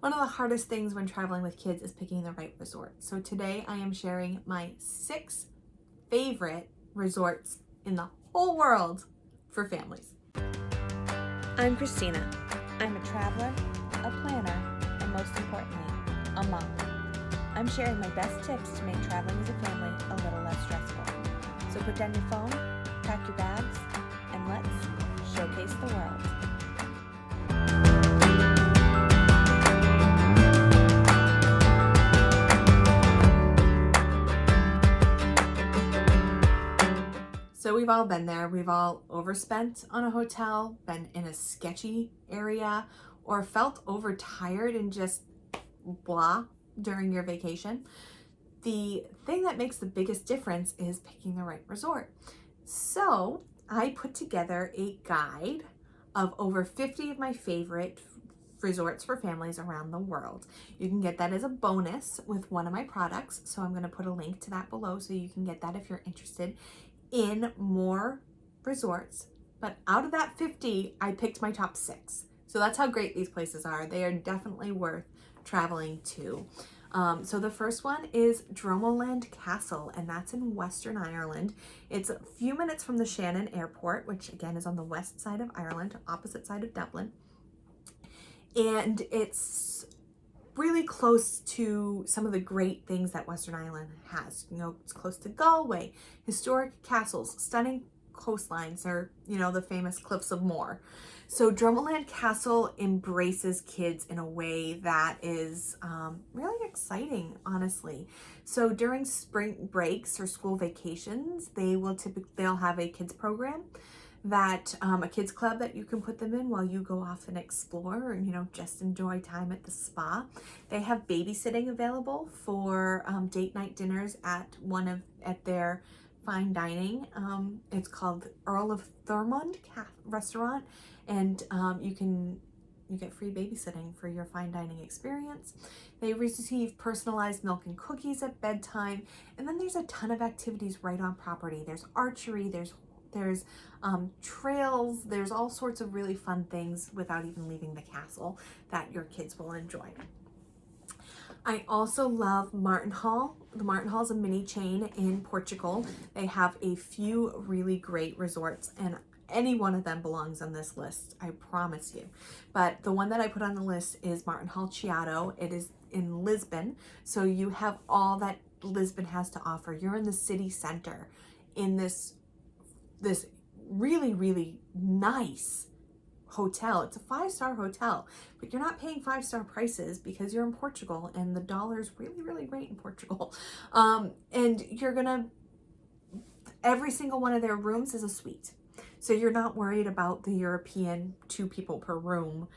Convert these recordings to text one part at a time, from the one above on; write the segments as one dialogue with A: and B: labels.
A: One of the hardest things when traveling with kids is picking the right resort. So today I am sharing my 6 favorite resorts in the whole world for families.
B: I'm Christina. I'm a traveler, a planner, and most importantly, a mom. I'm sharing my best tips to make traveling as a family a little less stressful. So put down your phone, pack your bags, and let's showcase the world.
A: So we've all been there. We've all overspent on a hotel, been in a sketchy area, or felt overtired and just blah during your vacation. The thing that makes the biggest difference is picking the right resort. So I put together a guide of over 50 of my favorite resorts for families around the world. You can get that as a bonus with one of my products. So I'm going to put a link to that below so you can get that if you're interested in more resorts. But out of that 50, I picked my top 6. So that's how great these places are. They are definitely worth traveling to. So the first one is Dromoland Castle, and that's in Western Ireland. It's a few minutes from the Shannon Airport, which again is on the west side of Ireland, opposite side of Dublin. And it's really close to some of the great things that Western Ireland has. You know, it's close to Galway, historic castles, stunning coastlines, or, you know, the famous Cliffs of Moher. So Dromoland Castle embraces kids in a way that is really exciting, honestly. So during spring breaks or school vacations, they'll have a kids program that a kids club that you can put them in while you go off and explore and, you know, just enjoy time at the spa. They have babysitting available for date night dinners at their fine dining. It's called Earl of Thomond restaurant, and you get free babysitting for your fine dining experience. They receive personalized milk and cookies at bedtime, and then there's a ton of activities right on property. There's archery, there's trails, there's all sorts of really fun things without even leaving the castle that your kids will enjoy. I also love Martin Hall. The Martin Hall is a mini chain in Portugal. They have a few really great resorts, and any one of them belongs on this list, I promise you. But the one that I put on the list is Martin Hall Chiado. It is in Lisbon, so you have all that Lisbon has to offer. You're in the city center in this really, really nice hotel. It's a 5-star hotel, but you're not paying 5-star prices because you're in Portugal and the dollar is really, really great in Portugal. And every single one of their rooms is a suite. So you're not worried about the European 2 people per room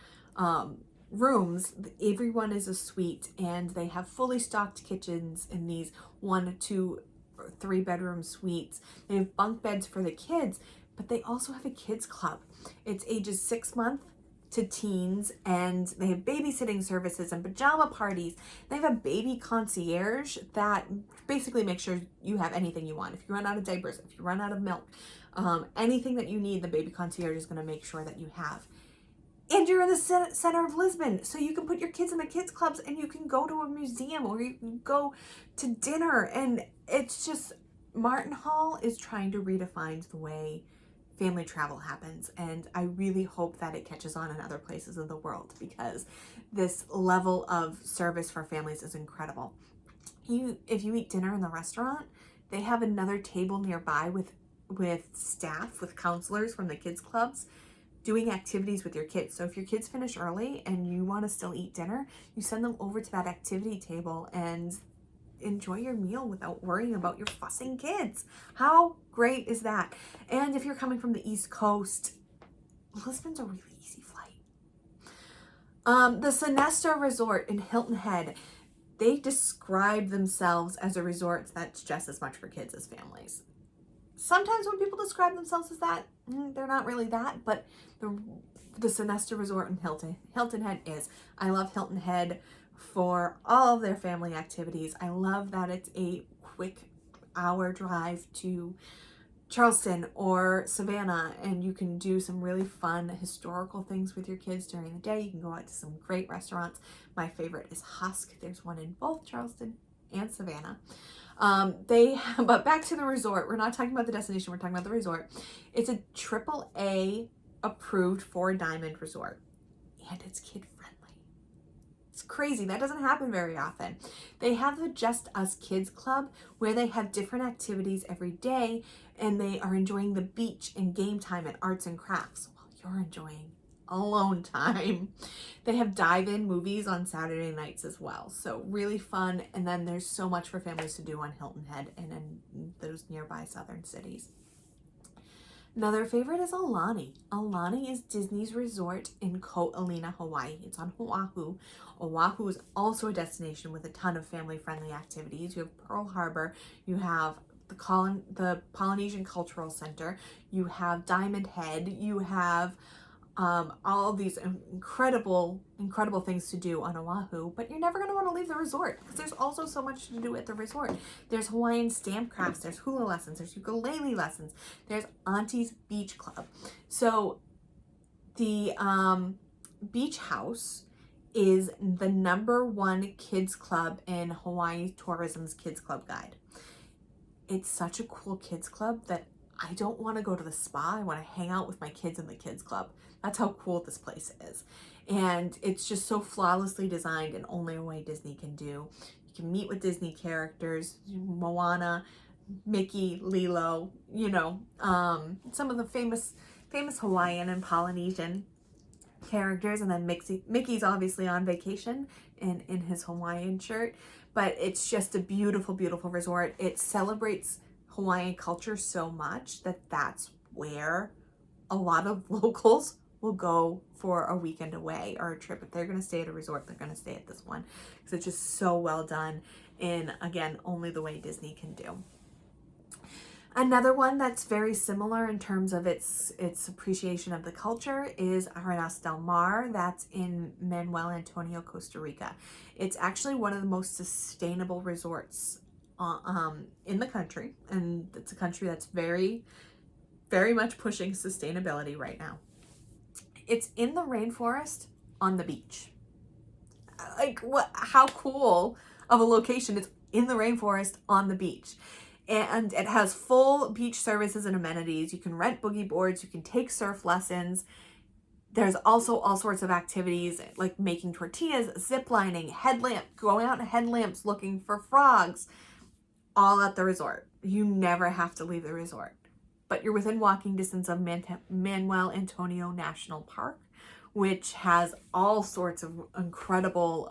A: rooms. Everyone is a suite, and they have fully stocked kitchens in these 1, 2, or 3 bedroom suites. They have bunk beds for the kids, but they also have a kids club. It's ages 6 months to teens, and they have babysitting services and pajama parties. They have a baby concierge that basically makes sure you have anything you want. If you run out of diapers, if you run out of milk, anything that you need, the baby concierge is going to make sure that you have. And you're in the center of Lisbon, so you can put your kids in the kids clubs, and you can go to a museum, or you can go to dinner. And it's just, Martin Hall is trying to redefine the way family travel happens, and I really hope that it catches on in other places of the world, because this level of service for families is incredible. If you eat dinner in the restaurant, they have another table nearby with staff, with counselors from the kids clubs doing activities with your kids. So if your kids finish early and you want to still eat dinner, you send them over to that activity table and enjoy your meal without worrying about your fussing kids. How great is that? And if you're coming from the East Coast, Lisbon's a really easy flight. The Sinestro Resort in Hilton Head, they describe themselves as a resort that's just as much for kids as families. Sometimes when people describe themselves as that, they're not really that, but the Sinestro Resort in Hilton Head is. I love Hilton Head for all of their family activities. I love that it's a quick hour drive to Charleston or Savannah, and you can do some really fun historical things with your kids during the day. You can go out to some great restaurants. My favorite is Husk. There's one in both Charleston and Savannah. But back to the resort. We're not talking about the destination. We're talking about the resort. It's a AAA approved 4-diamond resort, and it's kid friendly. It's crazy. That doesn't happen very often. They have the Just Us Kids Club where they have different activities every day, and they are enjoying the beach and game time and arts and crafts while you're enjoying alone time. They have dive-in movies on Saturday nights as well. So really fun. And then there's so much for families to do on Hilton Head and in those nearby southern cities. Another favorite is Aulani. Aulani is Disney's resort in Ko'olina, Hawaii. It's on Oahu. Oahu is also a destination with a ton of family-friendly activities. You have Pearl Harbor. You have the Polynesian Cultural Center. You have Diamond Head. You have all of these incredible things to do on Oahu, but you're never going to want to leave the resort because there's also so much to do at the resort. There's Hawaiian stamp crafts, there's hula lessons, there's ukulele lessons, there's Auntie's Beach Club. So the beach house is the #1 kids club in Hawaii Tourism's Kids Club Guide. It's such a cool kids club that I don't want to go to the spa. I want to hang out with my kids in the kids club. That's how cool this place is. And it's just so flawlessly designed in only a way Disney can do. You can meet with Disney characters, Moana, Mickey, Lilo, some of the famous Hawaiian and Polynesian characters. And then Mickey's obviously on vacation in his Hawaiian shirt. But it's just a beautiful, beautiful resort. It celebrates Hawaiian culture so much that that's where a lot of locals will go for a weekend away or a trip. If they're going to stay at a resort, they're going to stay at this one because it's just so well done in, again, only the way Disney can do. Another one that's very similar in terms of its appreciation of the culture is Haranas Del Mar. That's in Manuel Antonio, Costa Rica. It's actually one of the most sustainable resorts in the country, and it's a country that's very, very much pushing sustainability right now. It's in the rainforest on the beach. Like, what? How cool of a location! It's in the rainforest on the beach. And it has full beach services and amenities. You can rent boogie boards. You can take surf lessons. There's also all sorts of activities like making tortillas, zip lining, going out in headlamps looking for frogs, all at the resort. You never have to leave the resort. But you're within walking distance of Manuel Antonio National Park, which has all sorts of incredible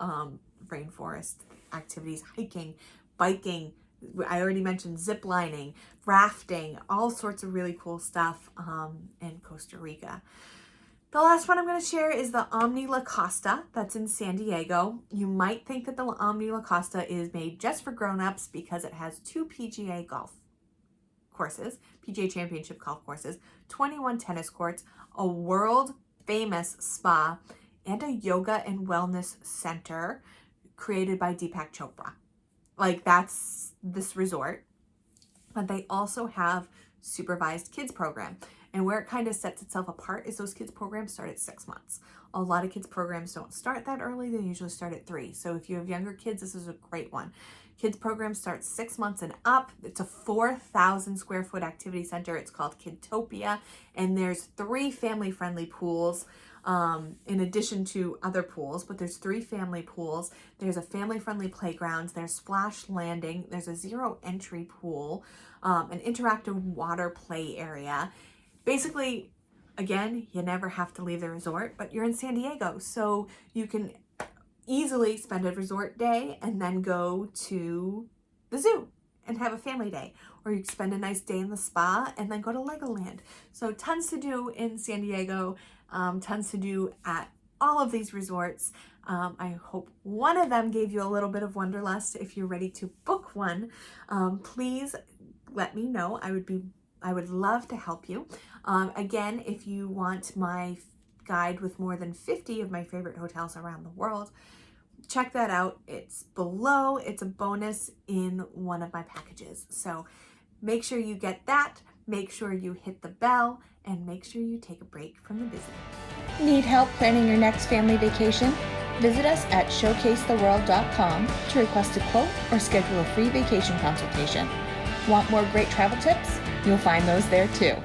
A: rainforest activities, hiking, biking. I already mentioned zip lining, rafting, all sorts of really cool stuff in Costa Rica. The last one I'm going to share is the Omni Lacosta. That's in San Diego. You might think that the Omni Lacosta is made just for grown-ups because it has 2 PGA golf courses, PGA Championship golf courses, 21 tennis courts, a world famous spa, and a yoga and wellness center created by Deepak Chopra. Like, that's this resort. But they also have supervised kids program. And where it kind of sets itself apart is those kids programs start at 6 months. A lot of kids programs don't start that early. They usually start at 3. So if you have younger kids, this is a great one. Kids program starts 6 months and up. It's a 4,000 square foot activity center. It's called Kidtopia. And there's 3 family-friendly pools in addition to other pools, but there's 3 family pools. There's a family-friendly playground. There's splash landing. There's a 0 entry pool, an interactive water play area. Basically, again, you never have to leave the resort, but you're in San Diego, so you can easily spend a resort day and then go to the zoo and have a family day. Or you can spend a nice day in the spa and then go to Legoland. So tons to do in San Diego, tons to do at all of these resorts. I hope one of them gave you a little bit of wanderlust. If you're ready to book one, please let me know. I would love to help you. Again, if you want my guide with more than 50 of my favorite hotels around the world, check that out. It's below. It's a bonus in one of my packages. So make sure you get that. Make sure you hit the bell and make sure you take a break from the busy.
B: Need help planning your next family vacation? Visit us at showcasetheworld.com to request a quote or schedule a free vacation consultation. Want more great travel tips? You'll find those there too.